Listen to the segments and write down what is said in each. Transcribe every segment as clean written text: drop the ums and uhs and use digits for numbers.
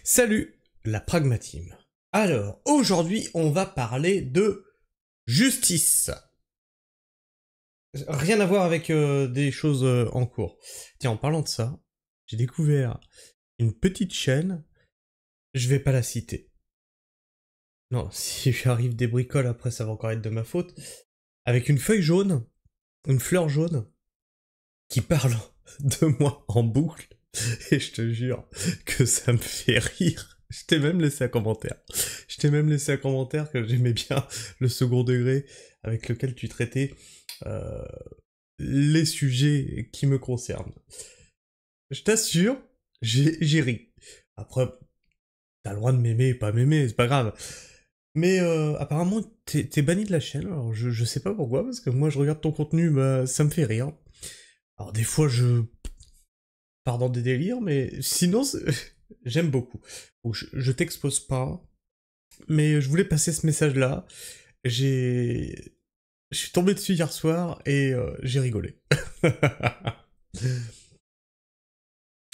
Salut, la pragmatine. Alors, aujourd'hui, on va parler de justice. Rien à voir avec des choses en cours. Tiens, en parlant de ça, j'ai découvert une petite chaîne, je vais pas la citer. Non, si j'arrive des bricoles, après ça va encore être de ma faute. Avec une feuille jaune, une fleur jaune, qui parle de moi en boucle. Et je te jure que ça me fait rire. Je t'ai même laissé un commentaire. Je t'ai même laissé un commentaire que j'aimais bien le second degré avec lequel tu traitais les sujets qui me concernent. Je t'assure, j'ai ri. Après, t'as le droit de m'aimer, pas m'aimer, c'est pas grave. Mais apparemment, t'es banni de la chaîne, alors je sais pas pourquoi, parce que moi je regarde ton contenu, bah ça me fait rire. Alors des fois je pars dans des délires, mais sinon j'aime beaucoup. Donc, je t'expose pas, mais je voulais passer ce message-là. Je suis tombé dessus hier soir et j'ai rigolé.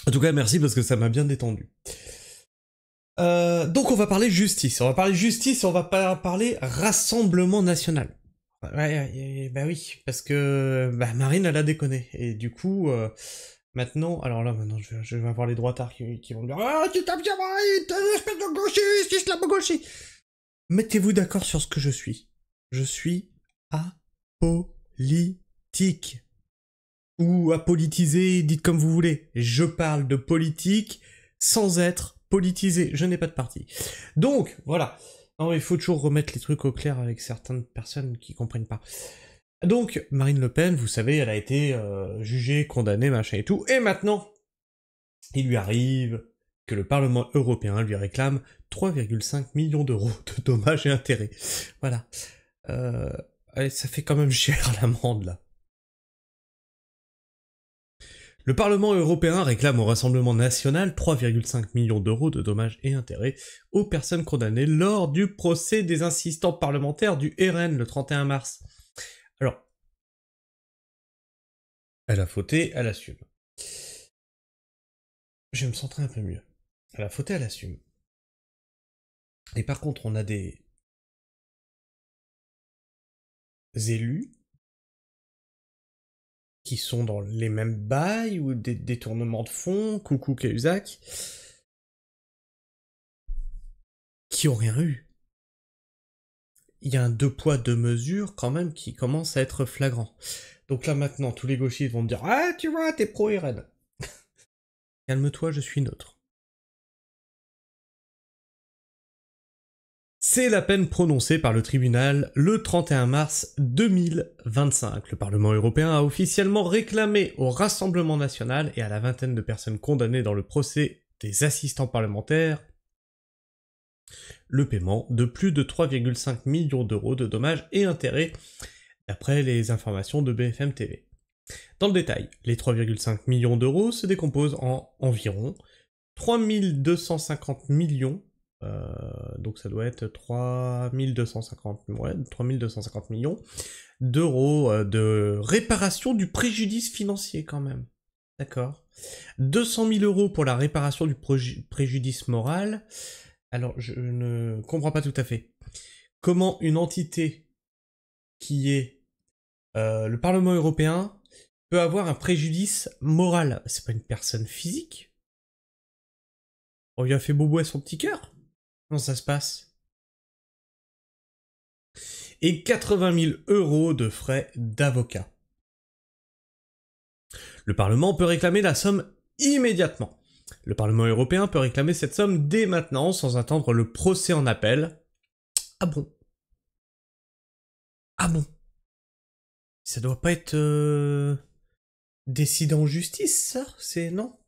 En tout cas, merci parce que ça m'a bien détendu. Donc on va parler justice. On va parler justice, on va pas parler Rassemblement National. Ouais, bah oui, parce que bah, Marine, elle a déconné. Et du coup, maintenant, alors là, maintenant, je vais avoir les droitards qui vont me dire « Ah, tu tapes sur Marine, t'es une espèce de gauchiste, islamo-gauchiste !» Mettez-vous d'accord sur ce que je suis. Je suis apolitique. Ou apolitisé, dites comme vous voulez. Je parle de politique sans être politisé. Je n'ai pas de parti. Donc, voilà. Non, il faut toujours remettre les trucs au clair avec certaines personnes qui comprennent pas. Donc, Marine Le Pen, vous savez, elle a été jugée, condamnée, machin et tout. Et maintenant, il lui arrive que le Parlement européen lui réclame 3,5 millions d'euros de dommages et intérêts. Voilà. Allez, ça fait quand même cher l'amende, là. Le Parlement européen réclame au Rassemblement national 3,5 millions d'euros de dommages et intérêts aux personnes condamnées lors du procès des assistants parlementaires du RN le 31 mars. Alors, elle a fauté, elle assume. Je vais me centrer un peu mieux. Elle a fauté, elle assume. Et par contre, on a des élus qui sont dans les mêmes bails ou des détournements de fonds, coucou Cahuzac, qui ont rien eu. Il y a un deux poids deux mesures quand même qui commence à être flagrant. Donc là maintenant, tous les gauchistes vont me dire « Ah, tu vois, t'es pro-RN ». Calme-toi, je suis neutre. C'est la peine prononcée par le tribunal le 31 mars 2025. Le Parlement européen a officiellement réclamé au Rassemblement national et à la vingtaine de personnes condamnées dans le procès des assistants parlementaires le paiement de plus de 3,5 millions d'euros de dommages et intérêts, d'après les informations de BFM TV. Dans le détail, les 3,5 millions d'euros se décomposent en environ 3250 millions, donc ça doit être 3250 millions d'euros de réparation du préjudice financier quand même. D'accord. 200 000 euros pour la réparation du préjudice moral. Alors, je ne comprends pas tout à fait. Comment une entité qui est le Parlement européen peut avoir un préjudice moral? C'est pas une personne physique? On lui a fait bobo à son petit cœur? Comment ça se passe? Et 80 000 euros de frais d'avocat. Le Parlement peut réclamer la somme immédiatement. Le Parlement européen peut réclamer cette somme dès maintenant, sans attendre le procès en appel. Ah bon? Ah bon? Ça doit pas être décidé en justice, ça? C'est non?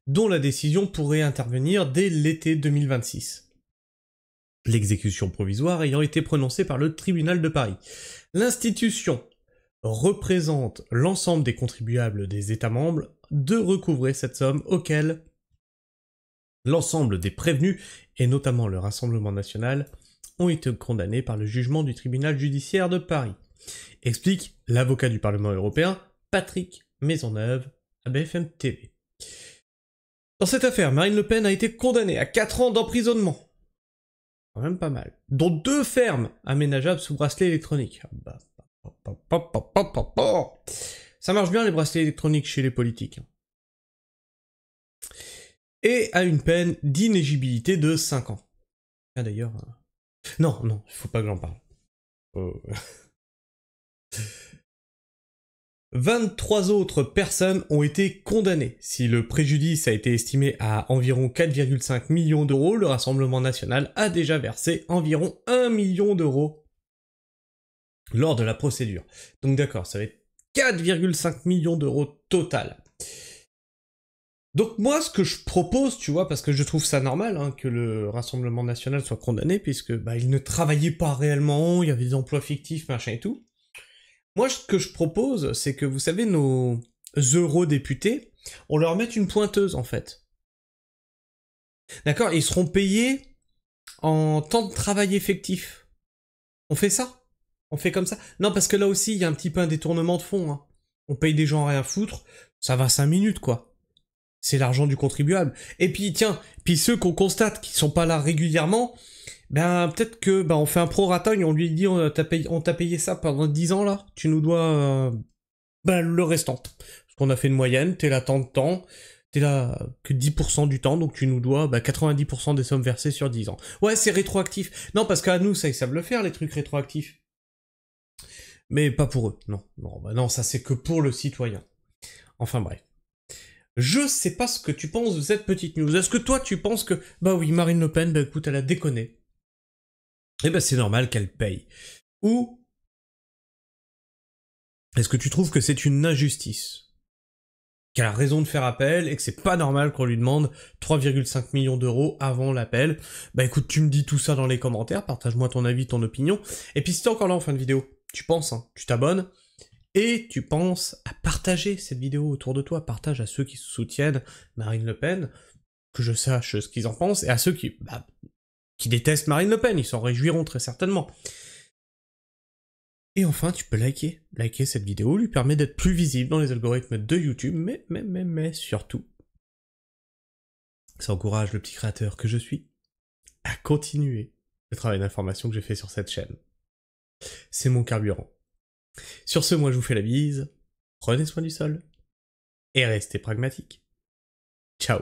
Dont la décision pourrait intervenir dès l'été 2026. L'exécution provisoire ayant été prononcée par le tribunal de Paris. L'institution représente l'ensemble des contribuables des États membres de recouvrer cette somme auquel l'ensemble des prévenus, et notamment le Rassemblement national, ont été condamnés par le jugement du tribunal judiciaire de Paris. Explique l'avocat du Parlement européen, Patrick Maisonneuve, à BFM TV. Dans cette affaire, Marine Le Pen a été condamnée à 4 ans d'emprisonnement. Quand même pas mal. Dont 2 fermes aménageables sous bracelet électronique. Ça marche bien les bracelets électroniques chez les politiques. Et à une peine d'inéligibilité de 5 ans. Ah d'ailleurs... Non, il faut pas que j'en parle. 23 autres personnes ont été condamnées. Si le préjudice a été estimé à environ 4,5 millions d'euros, le Rassemblement national a déjà versé environ 1 million d'euros lors de la procédure. Donc d'accord, ça va être 4,5 millions d'euros total. Donc moi, ce que je propose, tu vois, parce que je trouve ça normal hein, que le Rassemblement national soit condamné, puisque il ne travaillait pas réellement, il y avait des emplois fictifs, machin et tout. Moi, ce que je propose, c'est que, vous savez, nos eurodéputés, on leur mette une pointeuse, en fait. D'accord? Ils seront payés en temps de travail effectif. On fait ça? On fait comme ça? Non, parce que là aussi, il y a un petit peu un détournement de fonds. Hein. On paye des gens à rien foutre, ça va 5 minutes, quoi. C'est l'argent du contribuable. Et puis, tiens, ceux qu'on constate qui sont pas là régulièrement, peut-être que on fait un prorata et on lui dit on t'a payé ça pendant 10 ans là, tu nous dois le restant. Parce qu'on a fait une moyenne, t'es là tant de temps, t'es là que 10% du temps, donc tu nous dois 90% des sommes versées sur 10 ans. Ouais, c'est rétroactif. Non, parce qu'à nous, ça, ils savent le faire, les trucs rétroactifs. Mais pas pour eux, non. Non, ça c'est que pour le citoyen. Enfin bref. Je sais pas ce que tu penses de cette petite news. Est-ce que toi tu penses que, oui, Marine Le Pen, écoute, elle a déconné. C'est normal qu'elle paye. Ou est-ce que tu trouves que c'est une injustice? Qu'elle a raison de faire appel et que c'est pas normal qu'on lui demande 3,5 millions d'euros avant l'appel? Écoute, tu me dis tout ça dans les commentaires, partage-moi ton avis, ton opinion. Et puis si t'es encore là en fin de vidéo, tu penses, hein, tu t'abonnes, et tu penses à partager cette vidéo autour de toi, partage à ceux qui soutiennent Marine Le Pen, que je sache ce qu'ils en pensent, et à ceux qui détestent Marine Le Pen, ils s'en réjouiront très certainement. Et enfin, tu peux liker. Liker cette vidéo lui permet d'être plus visible dans les algorithmes de YouTube, mais surtout, ça encourage le petit créateur que je suis à continuer le travail d'information que j'ai fait sur cette chaîne. C'est mon carburant. Sur ce, moi je vous fais la bise, prenez soin du sol, et restez pragmatiques. Ciao.